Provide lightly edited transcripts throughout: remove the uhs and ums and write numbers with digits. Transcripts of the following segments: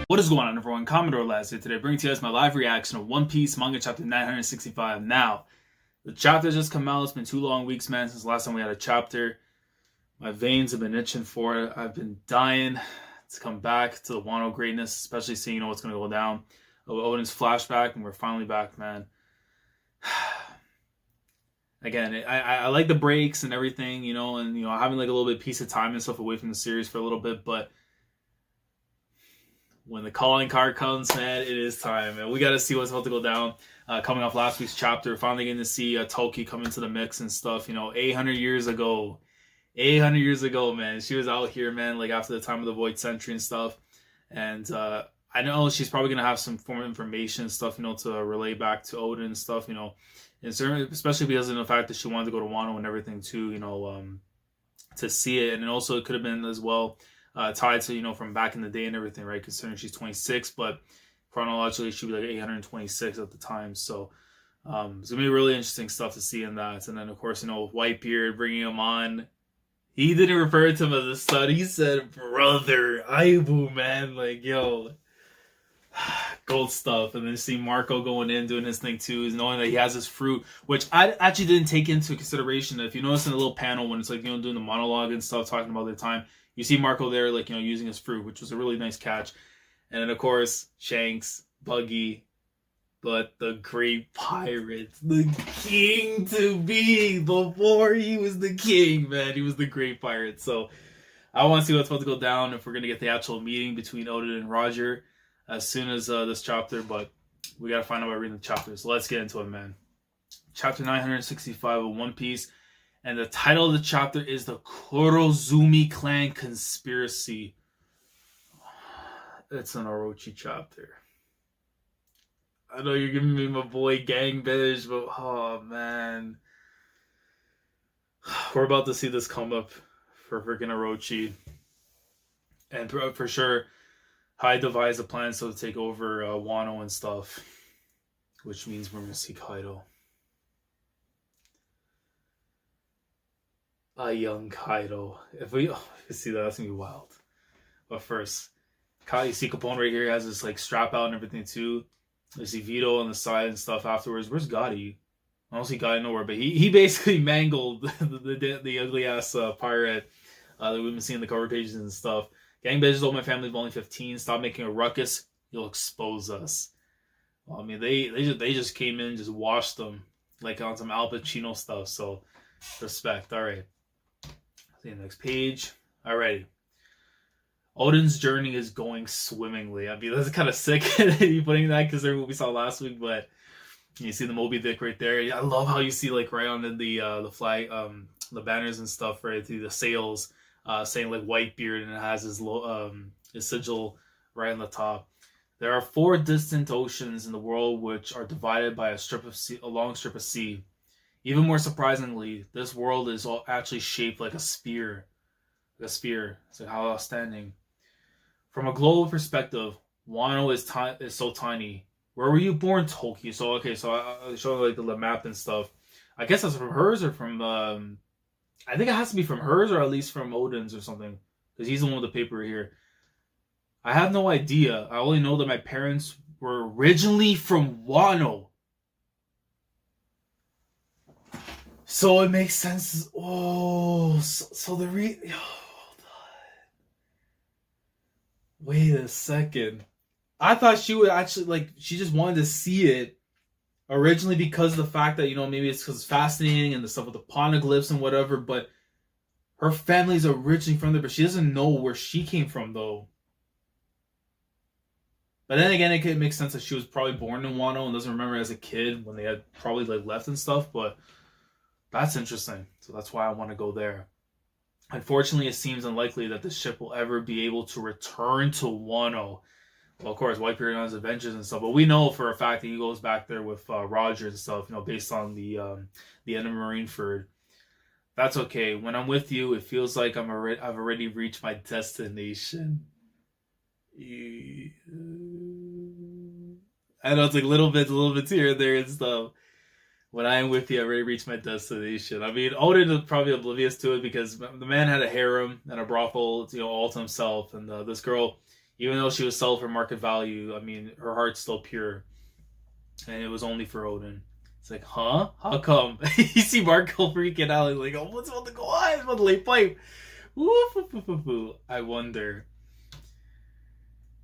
What is going on, everyone? Commodore Last here today, bringing to you guys my live reaction of One Piece manga chapter 965. Now, the chapter just come out. It's been 2 long weeks, man, since the last time we had a chapter. My veins have been itching for it. I've been dying to come back to the Wano greatness, especially seeing what's going to go down. Oden's flashback, and we're finally back, man. Again, I like the breaks and everything, and having like a little bit of piece of time and stuff away from the series for a little bit, but when the calling card comes, man, it is time, and we got to see what's about to go down. Coming off last week's chapter, finally getting to see Toki come into the mix and stuff. 800 years ago, man, she was out here, man, like after the time of the Void Century and stuff. And I know she's probably gonna have some form of information and stuff, to relay back to Oden and stuff, and certainly, especially because of the fact that she wanted to go to Wano and everything too, to see it, and also it could have been as well. Tied to, from back in the day and everything, right? Considering she's 26, but chronologically she was like 826 at the time. So it's going to be really interesting stuff to see in that. And then, of course, Whitebeard, bringing him on. He didn't refer to him as a son. He said, brother, Aibu, man. Like, yo, gold stuff. And then seeing Marco going in, doing his thing too, is knowing that he has his fruit, which I actually didn't take into consideration. If you notice in the little panel when it's like, doing the monologue and stuff, talking about their time, you see Marco there, like, using his fruit, which was a really nice catch. And then, of course, Shanks, Buggy, but the great pirate, the king to be. Before he was the king, man, he was the great pirate. So I want to see what's about to go down, if we're going to get the actual meeting between Oden and Roger as soon as this chapter. But we got to find out by reading the chapter. So let's get into it, man. Chapter 965 of One Piece. And the title of the chapter is The Kurozumi Clan Conspiracy. It's an Orochi chapter. I know you're giving me my boy Gang Bish, but oh man. We're about to see this come up for freaking Orochi. And for sure, Hyde devised a plan so to take over Wano and stuff. Which means we're going to see Kaido. A young Kaido. If we see that, that's gonna be wild. But first, you see Capone right here has this like strap out and everything too. You see Vito on the side and stuff afterwards. Where's Gotti? I don't see Gotti nowhere, but he basically mangled the ugly ass pirate that we've been seeing in the cover pages and stuff. Gang bitches told my family of only 15. Stop making a ruckus. You'll expose us. Well, I mean, they just came in, just washed them like on some Al Pacino stuff. So respect. All right. See the next page. Alrighty. Oden's journey is going swimmingly. I mean, that's kind of sick you putting that because they're what we saw last week, but you see the Moby Dick right there. I love how you see like right on the flag, the banners and stuff, right through the sails, saying like Whitebeard, and it has his sigil right on the top. There are 4 distant oceans in the world which are divided by a long strip of sea. Even more surprisingly, this world is all actually shaped like a spear. Like a spear. It's like how outstanding. From a global perspective, Wano is so tiny. Where were you born, Toki? So, okay, so I show like the map and stuff. I guess that's from hers or from... I think it has to be from hers or at least from Oden's or something. Because he's the one with the paper here. I have no idea. I only know that my parents were originally from Wano. So it makes sense. Oh, so the hold on. Wait a second. I thought she would actually she just wanted to see it originally because of the fact that maybe it's because it's fascinating and the stuff with the poneglyphs and whatever. But her family's originally from there, but she doesn't know where she came from though. But then again, it could make sense that she was probably born in Wano and doesn't remember as a kid when they had probably left and stuff, but. That's interesting. So that's why I want to go there. Unfortunately, it seems unlikely that the ship will ever be able to return to Wano. Well, of course, Whitebeard on his adventures and stuff, but we know for a fact that he goes back there with Roger and stuff, based on the end of Marineford. That's okay. When I'm with you, it feels like I've already reached my destination. I know it's like little bits here and there and stuff. When I am with you, I already reached my destination. I mean, Oden is probably oblivious to it because the man had a harem and a brothel, all to himself. And this girl, Even though she was sold for market value, I mean, her heart's still pure. And it was only for Oden. It's like, huh? How come? You see Marco freaking out. He's like, oh, what's about to go on? It's about to lay pipe. Woo. I wonder.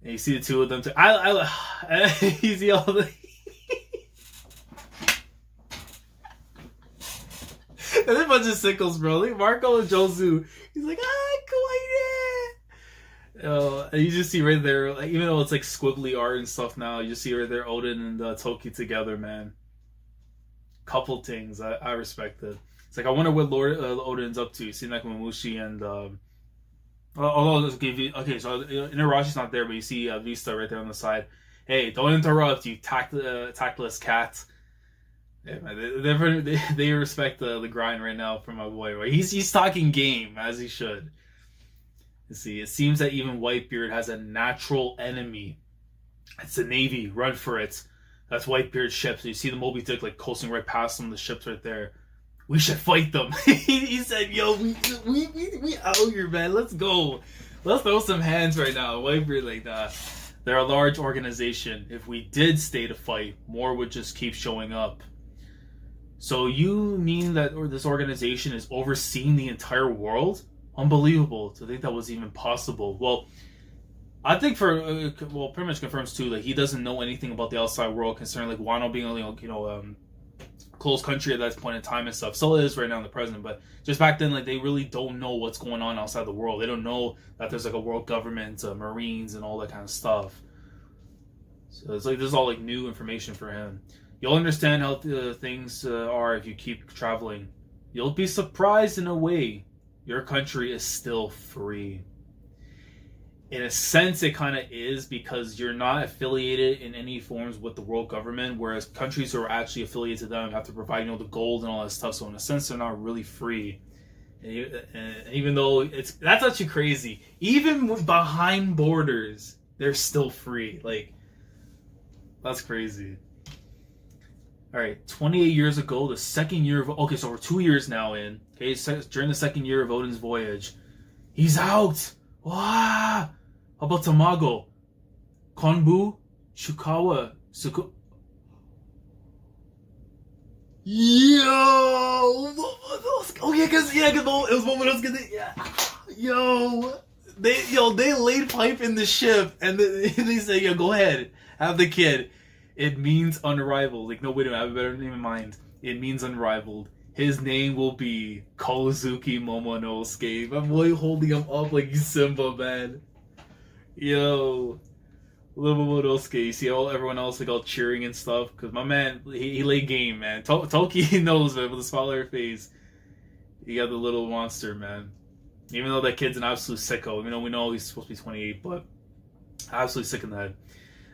And you see the two of them. You see all the... And a bunch of sickles, bro. Like Marco and Josu. He's like, and you just see right there, like, even though it's like squibbly art and stuff now, you just see right there Oden and Toki together, man. Couple things. I respect it. It's like, I wonder what Lord Oden's up to. You see like Mamushi and although this give you, okay, so Inarachi's not there, but you see Vista right there on the side. Hey, don't interrupt, you tactless cat. Yeah, man, they respect the grind right now from my boy. Right? He's talking game as he should. You see, it seems that even Whitebeard has a natural enemy. It's the Navy. Run for it. That's Whitebeard's ship. So you see the Moby Dick like coasting right past some of the ships right there. We should fight them. He said, "Yo, we out here, man. Let's go. Let's throw some hands right now." Whitebeard like that. They're a large organization. If we did stay to fight, more would just keep showing up. So you mean that this organization is overseeing the entire world? Unbelievable to think that was even possible. Well, I think pretty much confirms too that he doesn't know anything about the outside world concerning like Wano being only closed country at that point in time and stuff. Still is right now in the present, but just back then, like, they really don't know what's going on outside the world. They don't know that there's like a world government, Marines, and all that kind of stuff. So it's like this is all like new information for him. You'll understand how things are if you keep traveling. You'll be surprised in a way. Your country is still free. In a sense, it kind of is because you're not affiliated in any forms with the world government, whereas countries who are actually affiliated to them have to provide, the gold and all that stuff. So in a sense, they're not really free. And even though that's actually crazy, even behind borders, they're still free. Like, that's crazy. All right, 28 years ago, the second year of... Okay, so we're 2 years now in. Okay, during the second year of Oden's voyage. He's out! Wow! How about Tamago? Konbu? Shukawa? Yo! Oh, yeah, because it was Momonosuke. Yeah. Yo! They laid pipe in the ship, and they say, yo, go ahead. Have the kid. It means unrivaled. Like, no, wait a minute, I have a better name in mind. It means unrivaled. His name will be Kozuki Momonosuke. My boy holding him up like Simba, man. Yo. Little Momonosuke. You see everyone else like all cheering and stuff? Because my man, he laid game, man. Toki knows, man, with a smile on her face. He got the little monster, man. Even though that kid's an absolute sicko. Even though we know he's supposed to be 28, but absolutely sick in the head.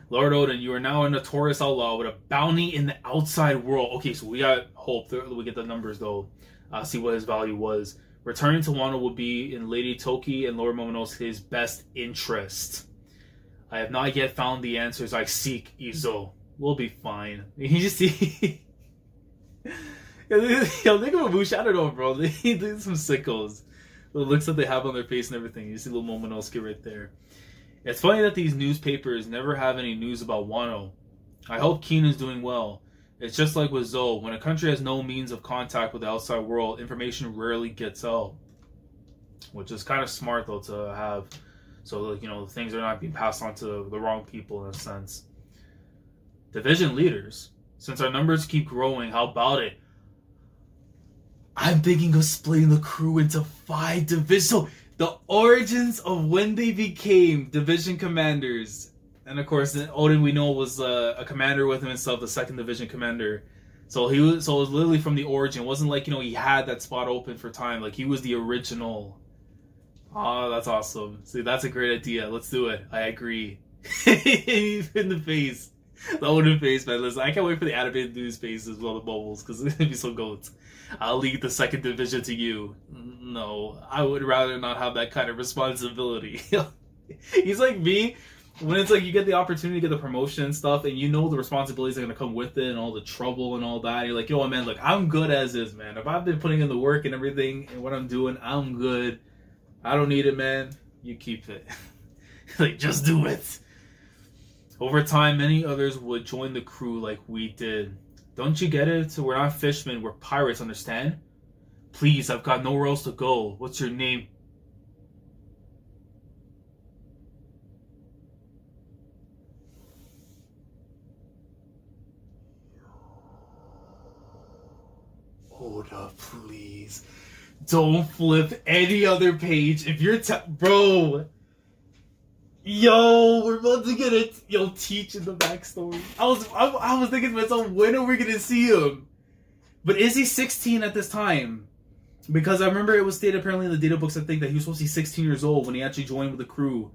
Lord Oden, you are now a notorious outlaw with a bounty in the outside world. Okay, so we got hope that we get the numbers, though. See what his value was. Returning to Wano will be in Lady Toki and Lord Momonosuke's best interest. I have not yet found the answers I seek, Izo. We'll be fine. You just see... Yo, think of a Bush. I don't know, bro. They're some sickos. The looks that they have on their face and everything. You see little Momonosuke right there. It's funny that these newspapers never have any news about Wano. I hope Keen is doing well. It's just like with Zoe. When a country has no means of contact with the outside world, information rarely gets out. Which is kind of smart, though, to have. So, like, things are not being passed on to the wrong people, in a sense. Division leaders. Since our numbers keep growing, how about it? I'm thinking of splitting the crew into 5 divisions. So, the origins of when they became division commanders. And of course, Oden, we know, was a commander with him himself, the 2nd division commander. So it was literally from the origin. It wasn't like, he had that spot open for time. Like, he was the original. Oh, that's awesome. See, that's a great idea. Let's do it. I agree. In the face. The Oden face, man. Listen, I can't wait for the animated news faces with all the bubbles, because it's going to be so goats. I'll lead the 2nd division to you. No, I would rather not have that kind of responsibility. He's like me, when it's like you get the opportunity to get the promotion and stuff, and the responsibilities are going to come with it, and all the trouble and all that. You're like, yo, man, look, I'm good as is, man. If I've been putting in the work and everything, and what I'm doing, I'm good. I don't need it, man. You keep it. Like, just do it. Over time, many others would join the crew like we did. Don't you get it? So we're not fishermen, we're pirates, understand? Please, I've got nowhere else to go. What's your name? Oda, please. Don't flip any other page. If you're bro. Yo, we're about to get it. Yo, Teach in the backstory. I was thinking to myself, when are we gonna see him? But is he 16 at this time? Because I remember it was stated apparently in the data books, I think, that he was supposed to be 16 years old when he actually joined with the crew.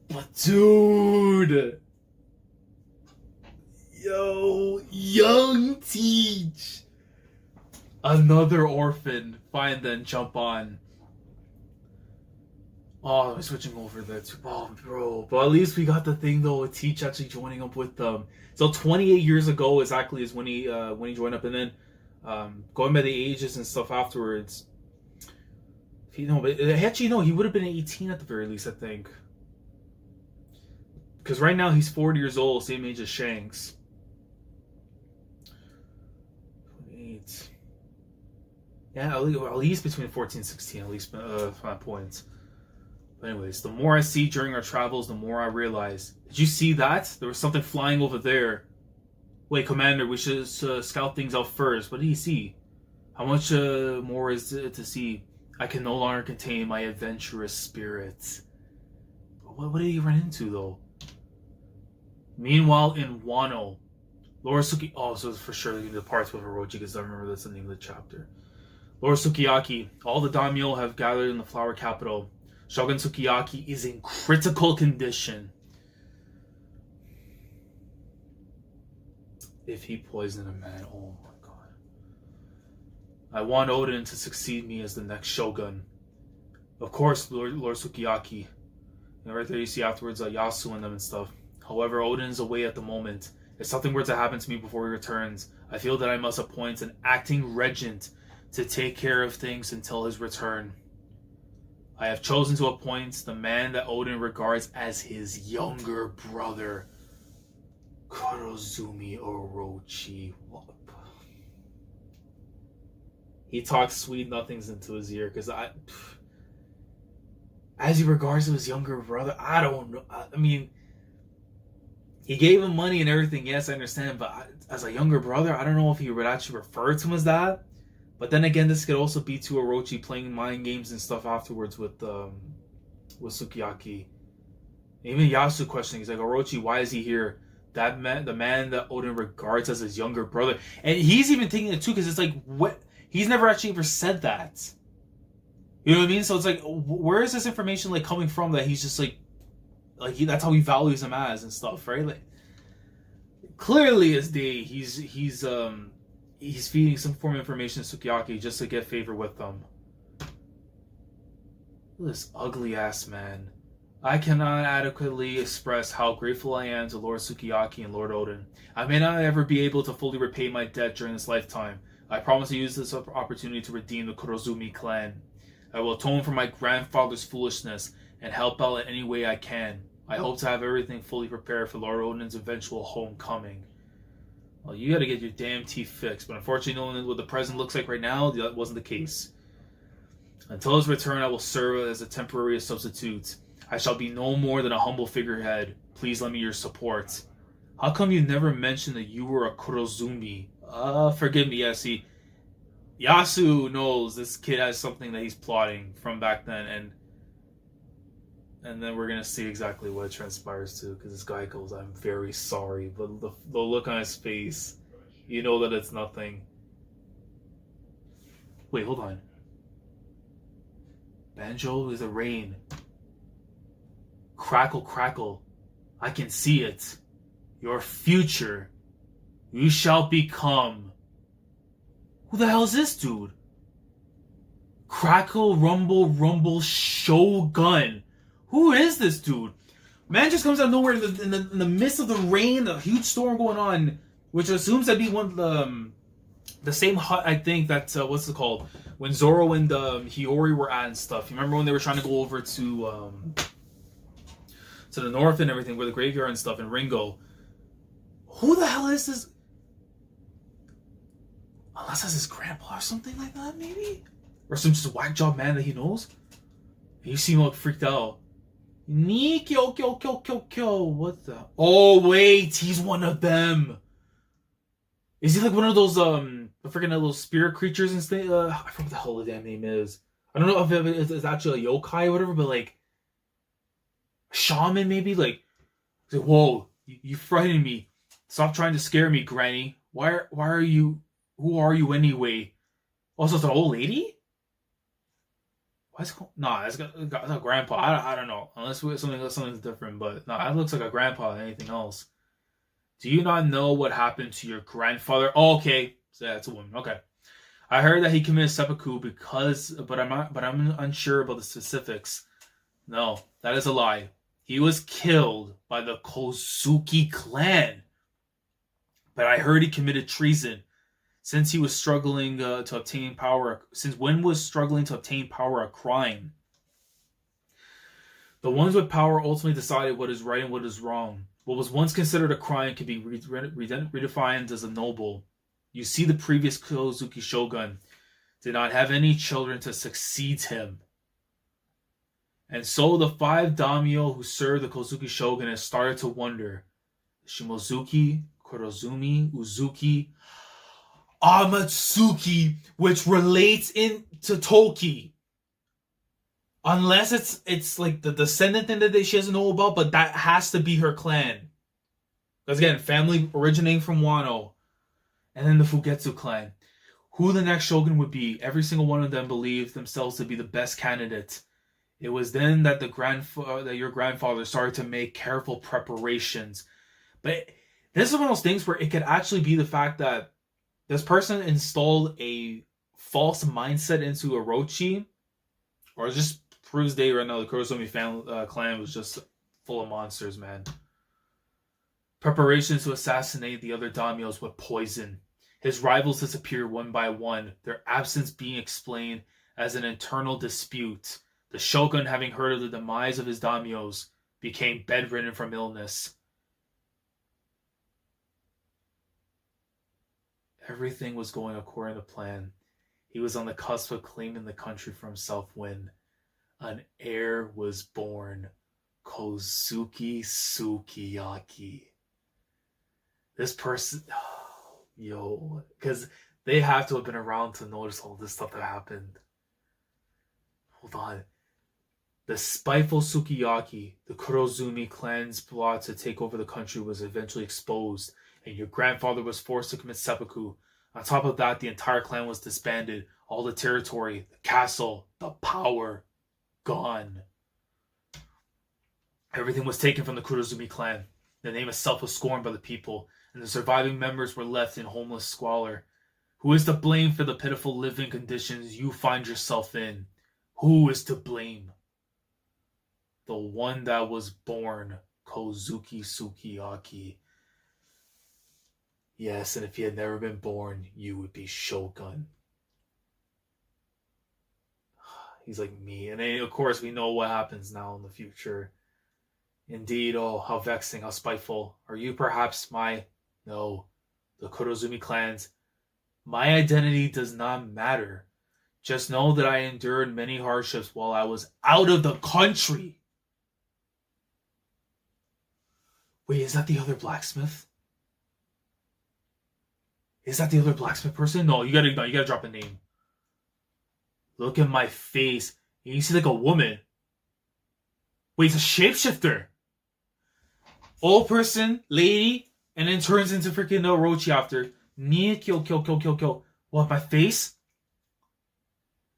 But dude, yo, young Teach, another orphan. Fine then, jump on. Oh, I'm switching over there too. Oh, bro. But at least we got the thing though with Teach actually joining up with them. So 28 years ago exactly is when he joined up, and then going by the ages and stuff afterwards. But actually no, he would have been 18 at the very least, I think. Because right now he's 40 years old, same age as Shanks. 28. Yeah, at least between 14 and 16, at least 5 points. But anyways, the more I see during our travels, the more I realize. Did you see that? There was something flying over there. Wait, Commander, we should scout things out first. What did he see? How much more is it to see? I can no longer contain my adventurous spirit. What did he run into, though? Meanwhile, in Wano, Lord Suki... Oh, so it's for sure the parts with Orochi, because I remember that's the name of the chapter. Lord Sukiyaki, all the daimyo have gathered in the flower capital. Shogun Sukiyaki is in critical condition. If he poisoned a man, oh my god. I want Oden to succeed me as the next shogun. Of course, Lord Sukiyaki. And right there you see afterwards Yasu and them and stuff. However, Oden is away at the moment. If something were to happen to me before he returns, I feel that I must appoint an acting regent to take care of things until his return. I have chosen to appoint the man that Oden regards as his younger brother, Kurozumi Orochi. He talks sweet nothings into his ear, because as he regards to his younger brother, I don't know. I mean, he gave him money and everything, yes, I understand, but as a younger brother, I don't know if he would actually refer to him as that. But then again, this could also be to Orochi playing mind games and stuff afterwards with Sukiyaki. Even Yasu questioning, he's like, Orochi, why is he here? That man, the man that Oden regards as his younger brother. And he's even taking it too, because it's like, what? He's never actually ever said that. You know what I mean? So it's like, where is this information like coming from that he's just like that's how he values him as and stuff, right? Like, clearly as day, he's feeding some form of information to Sukiyaki just to get favor with them. This ugly ass man. I cannot adequately express how grateful I am to Lord Sukiyaki and Lord Oden. I may not ever be able to fully repay my debt during this lifetime. I promise to use this opportunity to redeem the Kurozumi clan. I will atone for my grandfather's foolishness and help out in any way I can. I hope to have everything fully prepared for Lord Oden's eventual homecoming. Well, you gotta get your damn teeth fixed, but unfortunately, knowing what the present looks like right now, that wasn't the case. Until his return, I will serve as a temporary substitute. I shall be no more than a humble figurehead. Please lend me your support. How come you never mentioned that you were a Kurozumi? Forgive me, yes, see, Yasu knows this kid has something that he's plotting from back then, and then we're gonna see exactly what transpires too, because this guy goes, I'm very sorry, but the look on his face, you know that it's nothing. Wait, hold on. Banjo is a rain. Crackle, crackle. I can see it. Your future. You shall become. Who the hell is this dude? Crackle, rumble, rumble, Shogun. Who is this dude? Man just comes out of nowhere in the midst of the rain, a huge storm going on, which assumes that'd be one of the same hut, I think, that, what's it called? When Zoro and Hiyori were at and stuff. You remember when they were trying to go over to to the north and everything, where the graveyard and stuff, and Ringo. Who the hell is this? Unless that's his grandpa or something like that, maybe? Or some just whack job man that he knows? You seem like freaked out. Kyo. What the? Oh, wait. He's one of them. Is he like one of those, freaking little spirit creatures and stuff? I forget what the hell the damn name is. I don't know if it's actually a yokai or whatever, but like, shaman maybe? Like, whoa, you frightened me. Stop trying to scare me, Granny. Why are you, who are you anyway? Also, it's an old lady? Why's it called? Nah, it's got a grandpa. I don't know. Unless something's different, but no, that looks like a grandpa than anything else. Do you not know what happened to your grandfather? Oh, okay. So that's a woman. Okay. I heard that he committed seppuku but I'm unsure about the specifics. No, that is a lie. He was killed by the Kozuki clan. But I heard he committed treason since he was struggling to obtain power. Since when was struggling to obtain power a crime? The ones with power ultimately decided what is right and what is wrong. What was once considered a crime can be redefined as a noble. You see, the previous Kozuki shogun did not have any children to succeed him. And so the 5 daimyo who served the Kozuki shogunate started to wonder. Shimozuki, Kurozumi, Uzuki, Amatsuki, which relates into Toki. Unless it's like the descendant thing that she doesn't know about, but that has to be her clan. Because again, family originating from Wano. And then the Fugetsu clan. Who the next shogun would be, every single one of them believed themselves to be the best candidate. It was then that your grandfather started to make careful preparations. But this is one of those things where it could actually be the fact that this person installed a false mindset into Orochi, or just proves right now the Kurosumi clan was just full of monsters, man. Preparations to assassinate the other daimyos with poison. His rivals disappeared one by one, their absence being explained as an internal dispute. The shogun, having heard of the demise of his daimyos, became bedridden from illness. Everything was going according to plan. He was on the cusp of claiming the country for himself when an heir was born, Kozuki Sukiyaki. This person, because they have to have been around to notice all this stuff that happened. Hold on. The spiteful Sukiyaki, the Kurozumi clan's plot to take over the country, was eventually exposed, and your grandfather was forced to commit seppuku. On top of that, the entire clan was disbanded. All the territory, the castle, the power, gone. Everything was taken from the Kurozumi clan. The name itself was scorned by the people, and the surviving members were left in homeless squalor. Who is to blame for the pitiful living conditions you find yourself in? Who is to blame? The one that was born, Kozuki Sukiyaki. Yes, and if he had never been born, you would be shogun. He's like me. And then, of course, we know what happens now in the future. Indeed, oh, how vexing, how spiteful. Are you perhaps No, the Kurozumi clans. My identity does not matter. Just know that I endured many hardships while I was out of the country. Wait, is that the other blacksmith? Is that the other blacksmith person? No, you gotta drop a name. Look at my face. You see like a woman. Wait, it's a shapeshifter. Old person, lady, and then turns into freaking Orochi after. Kill. What, my face?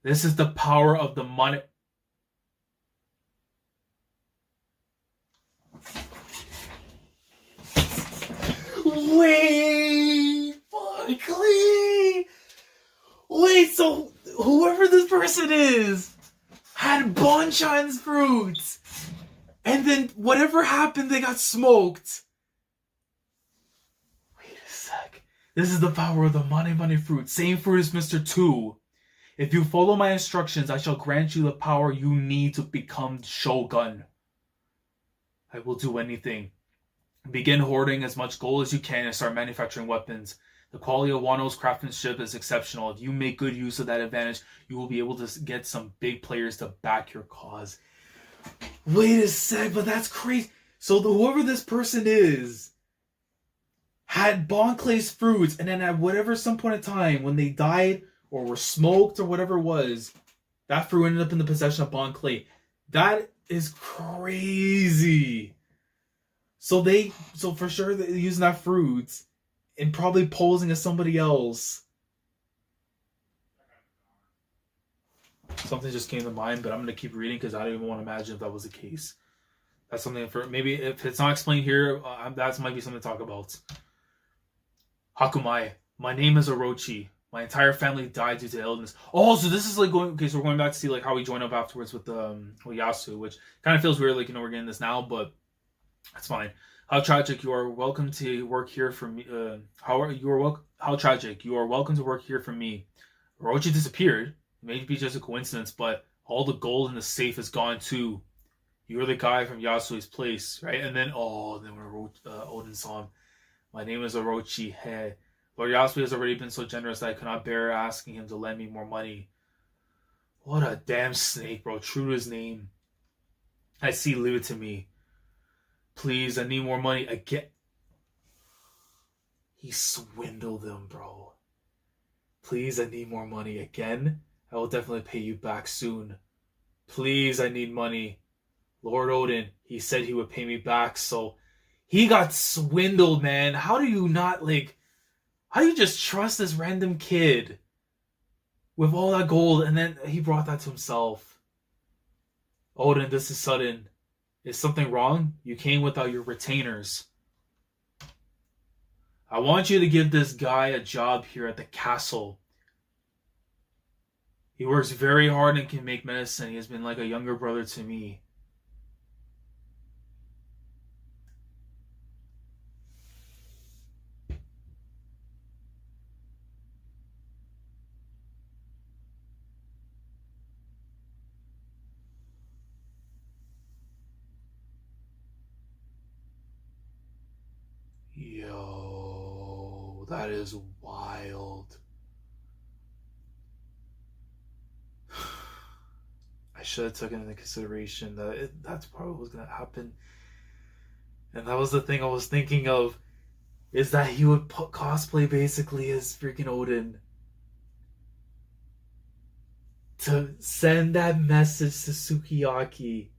This is the power of the money. Wait, wait, so whoever this person is had Bonchan's fruits, and then whatever happened, they got smoked. Wait a sec. This is the power of the money fruit. Same fruit as Mr. 2. If you follow my instructions, I shall grant you the power you need to become shogun. I will do anything. Begin hoarding as much gold as you can and start manufacturing weapons. The quality of Wano's craftsmanship is exceptional. If you make good use of that advantage, you will be able to get some big players to back your cause. Wait a sec, but that's crazy. So whoever this person is had Bon Clay's fruits, and then at whatever some point in time, when they died or were smoked or whatever it was, that fruit ended up in the possession of Bon Clay. That is crazy. So for sure they're using that fruit and probably posing as somebody else. Something just came to mind, but I'm going to keep reading because I don't even want to imagine if that was the case. That's something for maybe if it's not explained here, that might be something to talk about. Hakumai, my name is Orochi. My entire family died due to illness. Oh, so this is like going. Okay, so we're going back to see like how we join up afterwards with Yasu, which kind of feels weird. Like we're getting this now, but that's fine. How tragic you are. Welcome to work here for me. How tragic you are. Welcome to work here for me. Orochi disappeared. Maybe just a coincidence, but all the gold in the safe is gone too. You're the guy from Yasui's place, right? And then when Oden saw him, my name is Orochi. Hey, Lord Yasui has already been so generous that I could not bear asking him to lend me more money. What a damn snake, bro. True to his name. I see, leave it to me. Please, I need more money again. He swindled them, bro. Please, I need more money again. I will definitely pay you back soon. Please, I need money. Lord Oden, he said he would pay me back, so he got swindled, man. How do you just trust this random kid with all that gold, and then he brought that to himself? Oden, this is sudden. Is something wrong? You came without your retainers. I want you to give this guy a job here at the castle. He works very hard and can make medicine. He has been like a younger brother to me. Yo, that is wild. I should have taken into consideration that that's probably what's going to happen. And that was the thing I was thinking of, is that he would cosplay basically as freaking Oden to send that message to Sukiyaki,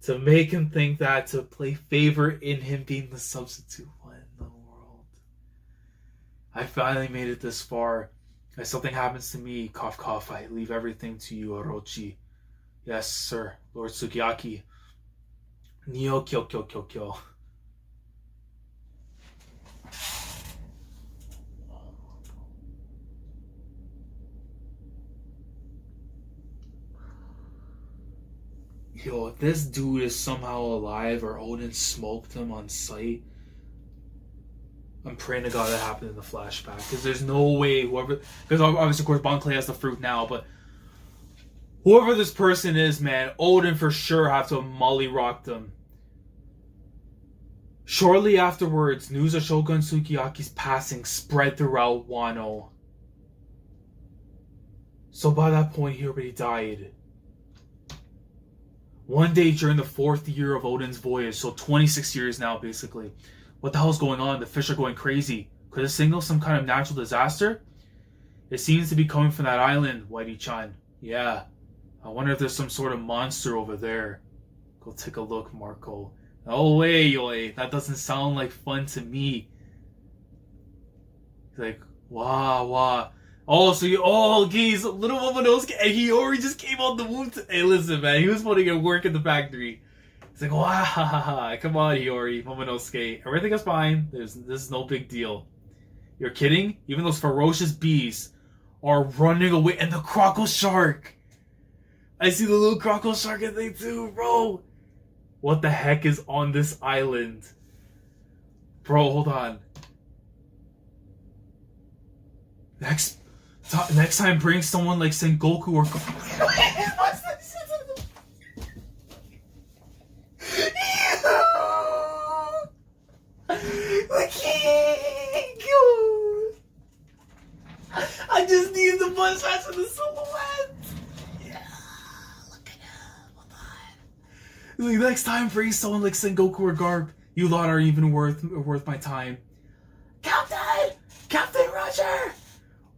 to make him think that, to play favor in him being the substitute. What in the world? I finally made it this far. If something happens to me, cough cough, I leave everything to you, Orochi. Yes, sir, Lord Sukiyaki. Nio kyo kyo kyo kyo. Yo, if this dude is somehow alive or Oden smoked him on sight, I'm praying to God that happened in the flashback. Because there's no way because obviously, of course, Bon Clay has the fruit now, but whoever this person is, man, Oden for sure have to mollyrock them. Shortly afterwards, news of Shogun Sukiyaki's passing spread throughout Wano. So by that point, he already died. One day during the 4th year of Oden's voyage, so 26 years now, basically. What the hell's going on? The fish are going crazy. Could it signal some kind of natural disaster? It seems to be coming from that island, Whitey-chan. Yeah. I wonder if there's some sort of monster over there. Go take a look, Marco. Oh, wait, yoy. That doesn't sound like fun to me. He's like, wah. Oh, so geez, little Momonosuke, and he already just came out the womb. Hey, listen, man, he was putting in work in the factory. He's like, wow, come on, Hiyori, Momonosuke. Everything is fine. This is no big deal. You're kidding? Even those ferocious beasts are running away, and the croco shark. I see the little croco shark thing too, bro. What the heck is on this island? Bro, hold on. Next time, bring someone like Sengoku or just need the bus shots of the silhouette. Yeah, look at him. Hold on. Like, next time, bring someone like Sengoku or Garp. You lot are even worth my time. Captain Roger.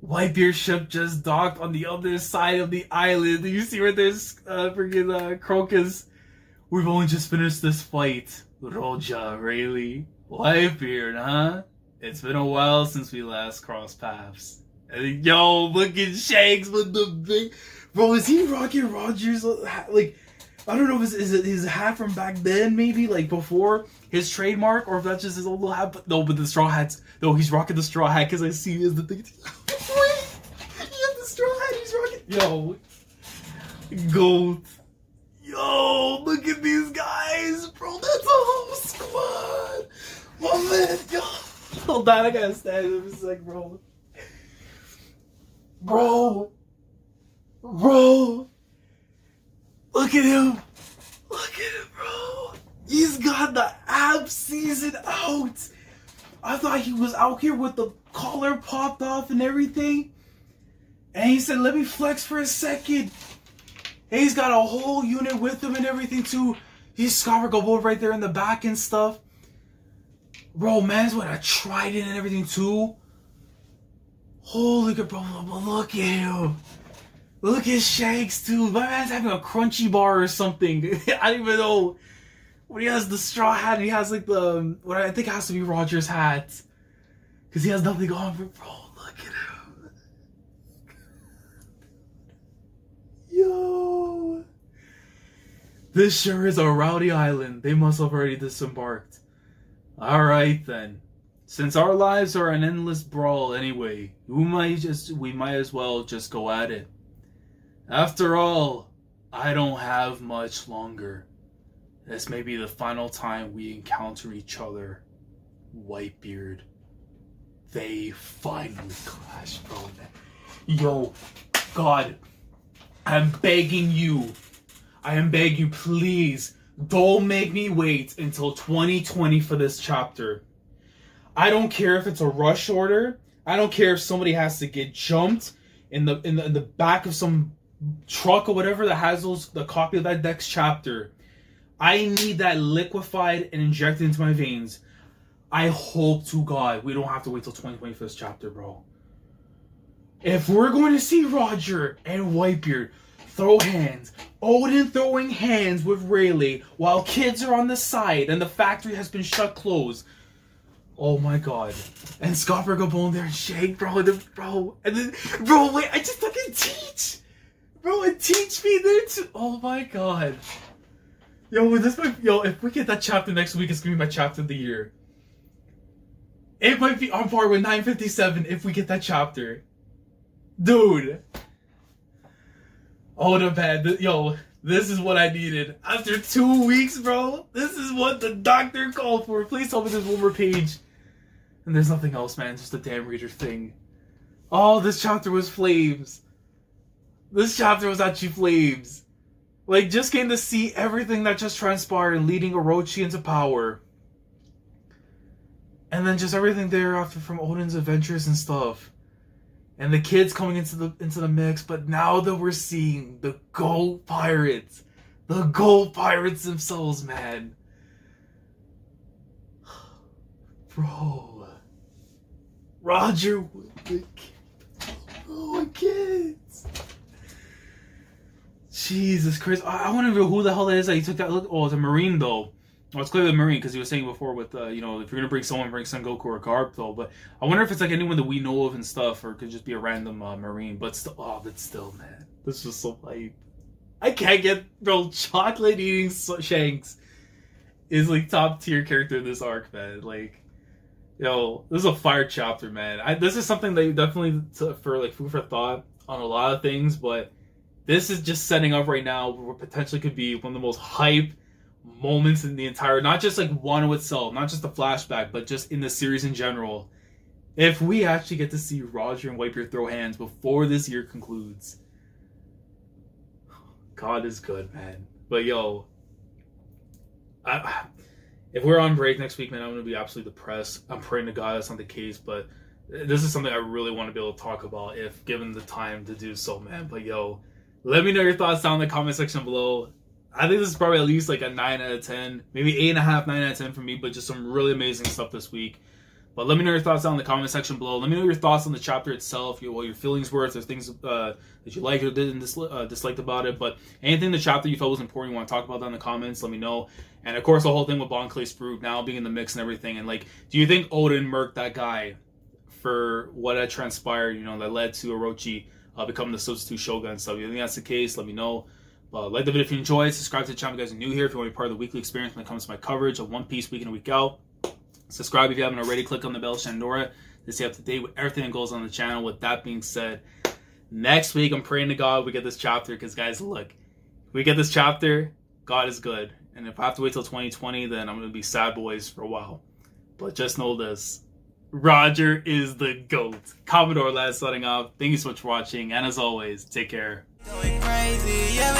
Whitebeard ship just docked on the other side of the island. You see where there's freaking Crocus. We've only just finished this fight. Roja, really? Whitebeard, huh? It's been a while since we last crossed paths. And, yo, look at Shanks with the big... Bro, is he rocking Roger's... Like, I don't know if it's his hat from back then, maybe? Like, before his trademark? Or if that's just his old little hat. But, no, but the straw hats... No, he's rocking the straw hat because I see it as the thing... Wait! He has the straw hat he's rocking... Yo. Goat. Yo, look at these guys. Bro, that's a whole squad. Oh, man. Yo. Hold on, I gotta stand up a sec, bro. Bro. Look at him. Bro. He's got the abs season out. I thought he was out here with the collar popped off and everything. And he said, let me flex for a second. And he's got a whole unit with him and everything too. He's Scott Gobble right there in the back and stuff. Bro, man's with a trident and everything too. Holy god, bro, look at him. Look at Shanks too. My man's having a crunchy bar or something. I don't even know. When he has the straw hat and he has like the, what I think has to be Roger's hat. Because he has nothing on, but bro, look at him. Yo. This sure is a rowdy island. They must have already disembarked. Alright then. Since our lives are an endless brawl anyway, we might as well just go at it. After all, I don't have much longer. This may be the final time we encounter each other. Whitebeard. They finally clash, bro. Yo, God. I am begging you, please, don't make me wait until 2020 for this chapter. I don't care if it's a rush order. I don't care if somebody has to get jumped in the back of some truck or whatever that has the copy of that next chapter. I need that liquefied and injected into my veins. I hope to God we don't have to wait till 2020 for this chapter, bro. If we're going to see Roger and Whitebeard throw hands, Oden throwing hands with Rayleigh while kids are on the side and the factory has been shut closed. Oh my God. And Scott Gabon there and Shake, bro. And then, bro, wait, I just fucking teach. Bro, and teach me there too. Oh my God. Yo, if we get that chapter next week, it's gonna be my chapter of the year. It might be on par with 957 if we get that chapter. Dude. Oh, the bad. Yo, this is what I needed. After 2 weeks, bro, this is what the doctor called for. Please tell me there's one more page. And there's nothing else, man. Just a damn reader thing. Oh, this chapter was flames. This chapter was actually flames. Like, just getting to see everything that just transpired and leading Orochi into power. And then just everything thereafter from Oden's adventures and stuff. And the kids coming into the mix. But now that we're seeing the gold pirates. The gold pirates themselves, man. Bro. Roger with the kids. Oh, kids. Jesus Christ. I want to know who the hell that is that he took that look. Oh, it's a Marine, though. Well, it's clearly a Marine, because he was saying before with, if you're going to bring someone, bring Sengoku or Garp, though. But I wonder if it's like anyone that we know of and stuff, or it could just be a random Marine. But still, man. This is just so hype. I can't get, bro, chocolate eating Shanks is like top tier character in this arc, man. Like, yo, this is a fire chapter, man. This is something that you definitely for like food for thought on a lot of things, but this is just setting up right now where potentially could be one of the most hype moments in the entire, not just like Wano itself, not just the flashback, but just in the series in general. If we actually get to see Roger and Whitebeard throw hands before this year concludes, God is good, man. But yo, if we're on break next week, man, I'm gonna be absolutely depressed. I'm praying to God that's not the case, but this is something I really want to be able to talk about if given the time to do so, man. But yo, let me know your thoughts down in the comment section below. I think this is probably at least like a 9 out of 10, maybe 8.5, 9 out of 10 for me, but just some really amazing stuff this week. But let me know your thoughts down in the comment section below. Let me know your thoughts on the chapter itself, what your feelings were, if there's things that you liked or didn't disliked about it. But anything in the chapter you felt was important, you want to talk about that in the comments, let me know. And of course, the whole thing with Bon Clay Sprue now being in the mix and everything. And like, do you think Oden murked that guy for what had transpired, that led to Orochi becoming the substitute shogun and stuff? If you think that's the case, let me know. Like the video if you enjoyed, subscribe to the channel if you guys are new here. If you want to be part of the weekly experience when it comes to my coverage of One Piece week in and week out. Subscribe if you haven't already. Click on the bell, Shandora, to stay up to date with everything that goes on the channel. With that being said, next week I'm praying to God we get this chapter, because guys, look, if we get this chapter, God is good. And if I have to wait till 2020, then I'm going to be sad boys for a while. But just know this, Roger is the GOAT. Commodore last setting off. Thank you so much for watching, and as always, take care. Going crazy, yeah,